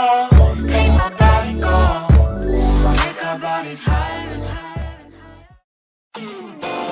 call, make my body go, make our bodies higher and higher and higher.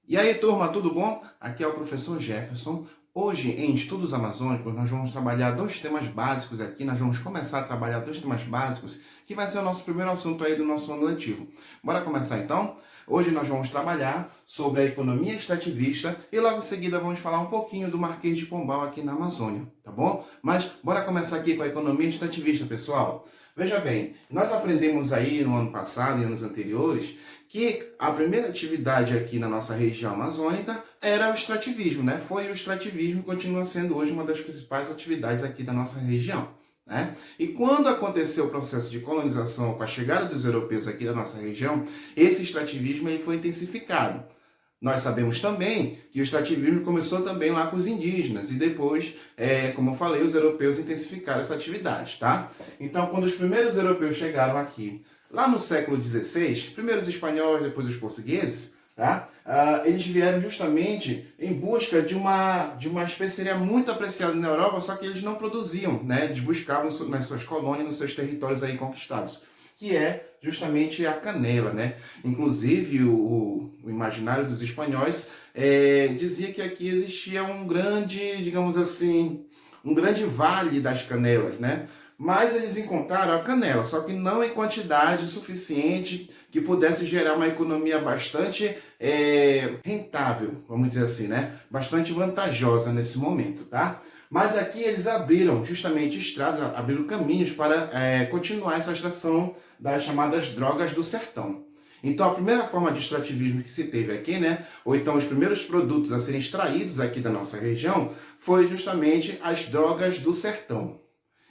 E aí, turma, tudo bom? Aqui é o professor Jefferson. Hoje, em Estudos Amazônicos, nós vamos trabalhar dois temas básicos aqui. Nós vamos começar a trabalhar dois temas básicos, que vai ser o nosso primeiro assunto aí do nosso ano letivo. Bora começar então? Hoje nós vamos trabalhar sobre a economia extrativista e logo em seguida vamos falar um pouquinho do Marquês de Pombal aqui na Amazônia, tá bom? Mas bora começar aqui com a economia extrativista, pessoal. Veja bem, nós aprendemos aí no ano passado e anos anteriores que a primeira atividade aqui na nossa região amazônica era o extrativismo, né? Foi o extrativismo e continua sendo hoje uma das principais atividades aqui da nossa região, né? E quando aconteceu o processo de colonização com a chegada dos europeus aqui da nossa região, esse extrativismo ele foi intensificado. Nós sabemos também que o extrativismo começou também lá com os indígenas e depois, como eu falei, os europeus intensificaram essa atividade, tá? Então, quando os primeiros europeus chegaram aqui, lá no século XVI, primeiro os espanhóis, depois os portugueses, tá? Eles vieram justamente em busca de uma especiaria muito apreciada na Europa, só que eles não produziam, né? Eles buscavam nas suas colônias, nos seus territórios aí conquistados, que é justamente a canela, né? Inclusive, o imaginário dos espanhóis dizia que aqui existia um grande, digamos assim, um grande vale das canelas, né? Mas eles encontraram a canela, só que não em quantidade suficiente que pudesse gerar uma economia bastante rentável, vamos dizer assim, né? Bastante vantajosa nesse momento, tá? Mas aqui eles abriram justamente estradas, abriram caminhos para continuar essa extração das chamadas drogas do sertão. Então a primeira forma de extrativismo que se teve aqui, né, ou então os primeiros produtos a serem extraídos aqui da nossa região, foi justamente as drogas do sertão.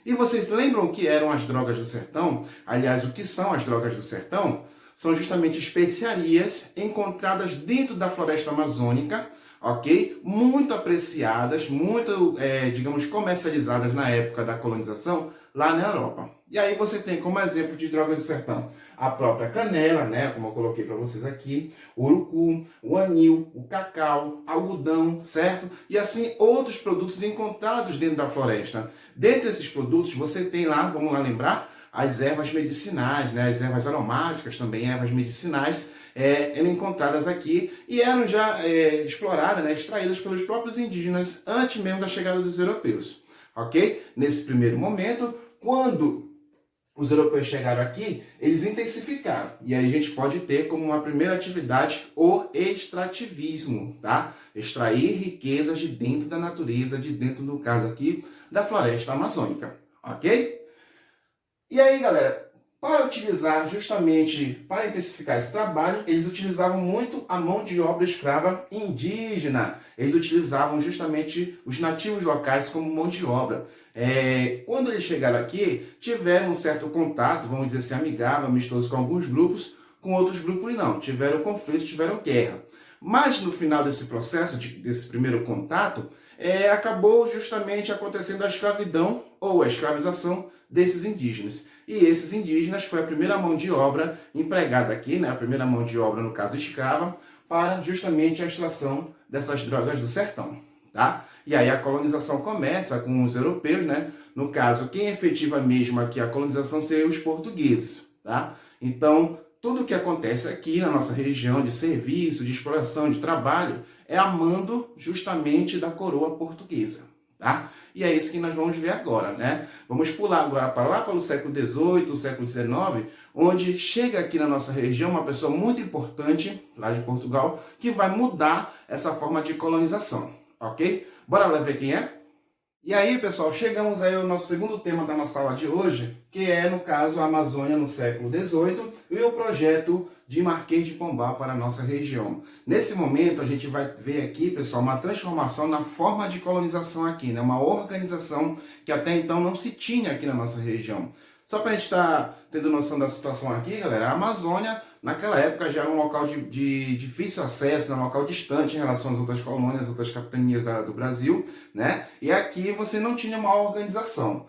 E vocês lembram o que eram as drogas do sertão? Aliás, o que são as drogas do sertão? São justamente especiarias encontradas dentro da floresta amazônica, ok? Muito apreciadas, muito, digamos, comercializadas na época da colonização lá na Europa. E aí você tem como exemplo de drogas do sertão a própria canela, né, como eu coloquei para vocês aqui, o urucum, o anil, o cacau, algodão, certo? E assim outros produtos encontrados dentro da floresta. Dentre esses produtos você tem lá, vamos lá lembrar, as ervas medicinais, né, as ervas aromáticas, também ervas medicinais, eram encontradas aqui e eram já exploradas, né, extraídas pelos próprios indígenas antes mesmo da chegada dos europeus, ok? Nesse primeiro momento, quando os europeus chegaram aqui, eles intensificaram. E aí a gente pode ter como uma primeira atividade o extrativismo, tá? Extrair riquezas de dentro da natureza, de dentro, no caso aqui, da floresta amazônica, ok? E aí, galera, para utilizar justamente, para intensificar esse trabalho, eles utilizavam muito a mão de obra escrava indígena. Eles utilizavam justamente os nativos locais como mão de obra. Quando eles chegaram aqui, tiveram um certo contato, vamos dizer assim, amigável, amistoso com alguns grupos, com outros grupos não. Tiveram conflito, tiveram guerra. Mas no final desse processo, desse primeiro contato, acabou justamente acontecendo a escravidão ou a escravização desses indígenas. E esses indígenas foi a primeira mão de obra empregada aqui, né? A primeira mão de obra, no caso escrava, para justamente a extração dessas drogas do sertão, tá? E aí a colonização começa com os europeus, né? No caso, quem efetiva mesmo aqui a colonização seriam os portugueses, tá? Então, tudo o que acontece aqui na nossa região de serviço, de exploração, de trabalho, é a mando justamente da coroa portuguesa, tá? E é isso que nós vamos ver agora, né? Vamos pular agora para lá, para o século XVIII, o século XIX, onde chega aqui na nossa região uma pessoa muito importante, lá de Portugal, que vai mudar essa forma de colonização, ok? Bora lá ver quem é? E aí, pessoal, chegamos aí ao nosso segundo tema da nossa aula de hoje, que é, no caso, a Amazônia no século XVIII e o projeto de Marquês de Pombal para a nossa região. Nesse momento, a gente vai ver aqui, pessoal, uma transformação na forma de colonização aqui, né? Uma organização que até então não se tinha aqui na nossa região. Só para a gente estar tendo noção da situação aqui, galera, a Amazônia, naquela época, já era um local de difícil acesso, um local distante em relação às outras colônias, outras capitanias do Brasil, né? E aqui você não tinha uma organização.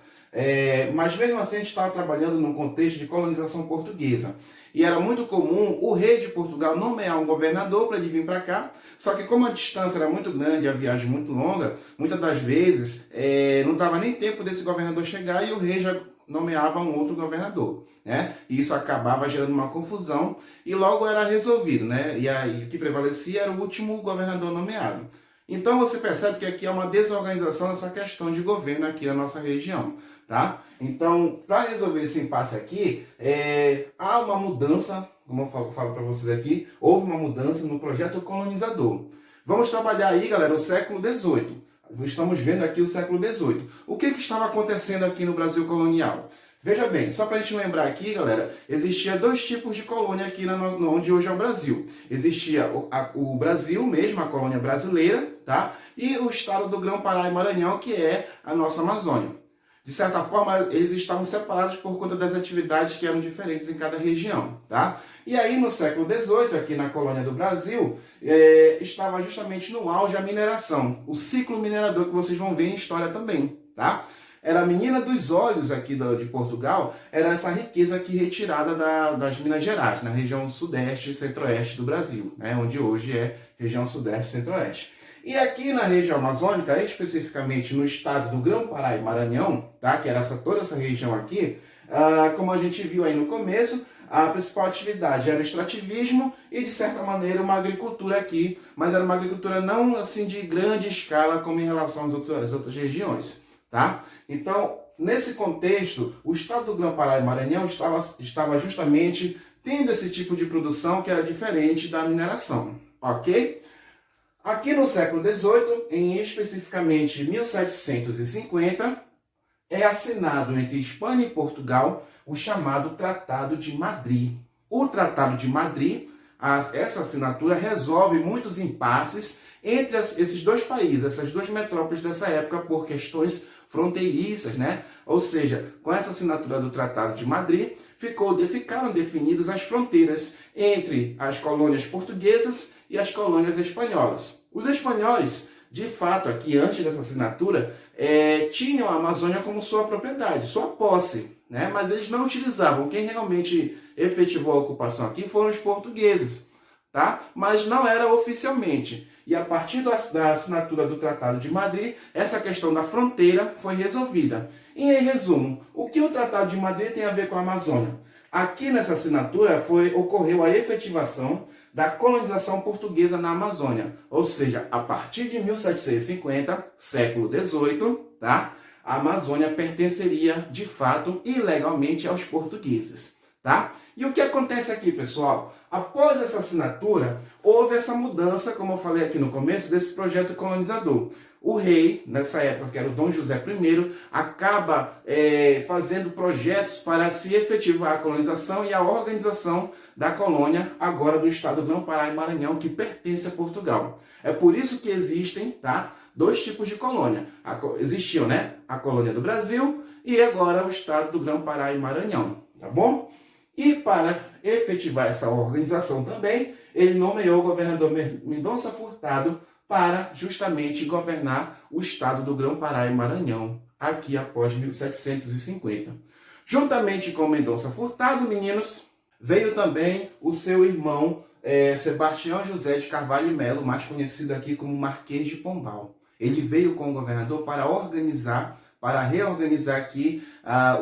Mas mesmo assim a gente estava trabalhando num contexto de colonização portuguesa. e era muito comum o rei de Portugal nomear um governador para ele vir para cá. Só que como a distância era muito grande, a viagem muito longa, muitas das vezes não dava nem tempo desse governador chegar e o rei já nomeava um outro governador, né? E isso acabava gerando uma confusão e logo era resolvido, né? E aí o que prevalecia era o último governador nomeado. Então você percebe que aqui é uma desorganização dessa questão de governo aqui na nossa região, tá? Então, para resolver esse impasse aqui, há uma mudança, como eu falo para vocês aqui, houve uma mudança no projeto colonizador. Vamos trabalhar aí, galera, o século XVIII. Estamos vendo aqui o século XVIII. O que estava acontecendo aqui no Brasil colonial? Veja bem, só para a gente lembrar aqui, galera, existia dois tipos de colônia aqui onde hoje é o Brasil. Existia o Brasil mesmo, a colônia brasileira, tá? E o estado do Grão-Pará e Maranhão, que é a nossa Amazônia. De certa forma, eles estavam separados por conta das atividades que eram diferentes em cada região, tá? E aí, no século XVIII, aqui na colônia do Brasil, estava justamente no auge a mineração, o ciclo minerador que vocês vão ver em história também, tá? Era a menina dos olhos aqui de Portugal, era essa riqueza aqui retirada das Minas Gerais, na região sudeste e centro-oeste do Brasil, né? Onde hoje é região sudeste e centro-oeste. E aqui na região amazônica, especificamente no estado do Grão-Pará e Maranhão, tá? Que era toda essa região aqui, como a gente viu aí no começo, a principal atividade era o extrativismo e, de certa maneira, uma agricultura aqui, mas era uma agricultura não assim de grande escala como em relação às outras regiões, tá? Então, nesse contexto, o estado do Grão-Pará e Maranhão estava justamente tendo esse tipo de produção que era diferente da mineração, ok? Aqui no século XVIII, em especificamente 1750, é assinado entre Espanha e Portugal o chamado Tratado de Madrid. O Tratado de Madrid, essa assinatura resolve muitos impasses entre esses dois países, essas duas metrópoles dessa época, por questões fronteiriças, né? Ou seja, com essa assinatura do Tratado de Madrid, ficaram definidas as fronteiras entre as colônias portuguesas e as colônias espanholas. Os espanhóis, de fato, aqui antes dessa assinatura, tinham a Amazônia como sua propriedade, sua posse, né? Mas eles não utilizavam. Quem realmente efetivou a ocupação aqui foram os portugueses, tá? Mas não era oficialmente. E a partir da assinatura do Tratado de Madrid, essa questão da fronteira foi resolvida. E, em resumo, o que o Tratado de Madrid tem a ver com a Amazônia? Aqui nessa assinatura ocorreu a efetivação da colonização portuguesa na Amazônia. Ou seja, a partir de 1750, século XVIII, tá? A Amazônia pertenceria, de fato e legalmente, aos portugueses, tá? E o que acontece aqui, pessoal? Após essa assinatura, houve essa mudança, como eu falei aqui no começo, desse projeto colonizador. O rei, nessa época, que era o Dom José I, acaba fazendo projetos para se efetivar a colonização e a organização da colônia, agora do estado do Grão-Pará e Maranhão, que pertence a Portugal. É por isso que existem, tá, dois tipos de colônia. Existiam, né, a colônia do Brasil e agora o estado do Grão-Pará e Maranhão, tá bom? E para efetivar essa organização também, ele nomeou o governador Mendonça Furtado para justamente governar o estado do Grão-Pará e Maranhão, aqui após 1750. Juntamente com Mendonça Furtado, meninos, veio também o seu irmão Sebastião José de Carvalho e Melo, mais conhecido aqui como Marquês de Pombal. Ele veio com o governador para reorganizar aqui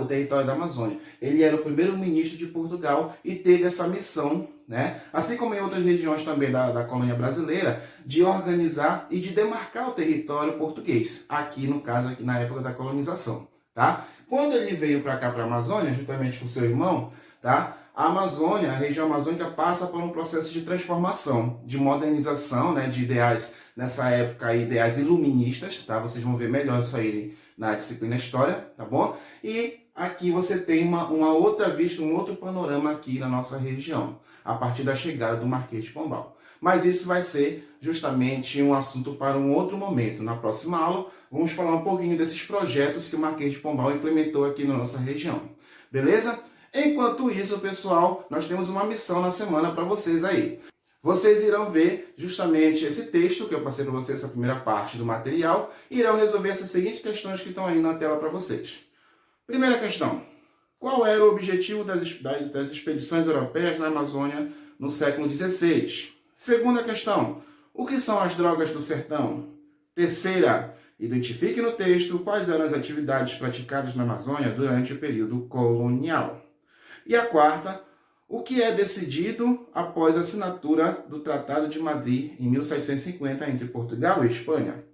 o território da Amazônia. Ele era o primeiro ministro de Portugal e teve essa missão, né, assim como em outras regiões também da colônia brasileira, de organizar e de demarcar o território português, aqui no caso, aqui na época da colonização, tá? Quando ele veio para cá, para a Amazônia, juntamente com seu irmão, tá? A Amazônia, a região amazônica, passa por um processo de transformação, de modernização, né, de ideais, nessa época, ideais iluministas, tá? Vocês vão ver melhor isso aí na disciplina História, tá bom? E aqui você tem uma outra vista, um outro panorama aqui na nossa região, a partir da chegada do Marquês de Pombal. Mas isso vai ser justamente um assunto para um outro momento. Na próxima aula, vamos falar um pouquinho desses projetos que o Marquês de Pombal implementou aqui na nossa região. Beleza? Enquanto isso, pessoal, nós temos uma missão na semana para vocês aí. Vocês irão ver justamente esse texto que eu passei para vocês, essa primeira parte do material, e irão resolver essas seguintes questões que estão aí na tela para vocês. Primeira questão. Qual era o objetivo das expedições europeias na Amazônia no século XVI? Segunda questão, o que são as drogas do sertão? Terceira, identifique no texto quais eram as atividades praticadas na Amazônia durante o período colonial. E a quarta, o que é decidido após a assinatura do Tratado de Madrid em 1750 entre Portugal e Espanha?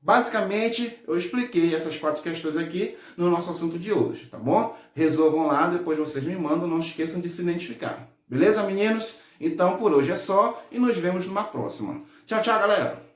Basicamente, eu expliquei essas 4 questões aqui no nosso assunto de hoje, tá bom? Resolvam lá, depois vocês me mandam, não esqueçam de se identificar. Beleza, meninos? Então, por hoje é só e nos vemos numa próxima. Tchau, tchau, galera!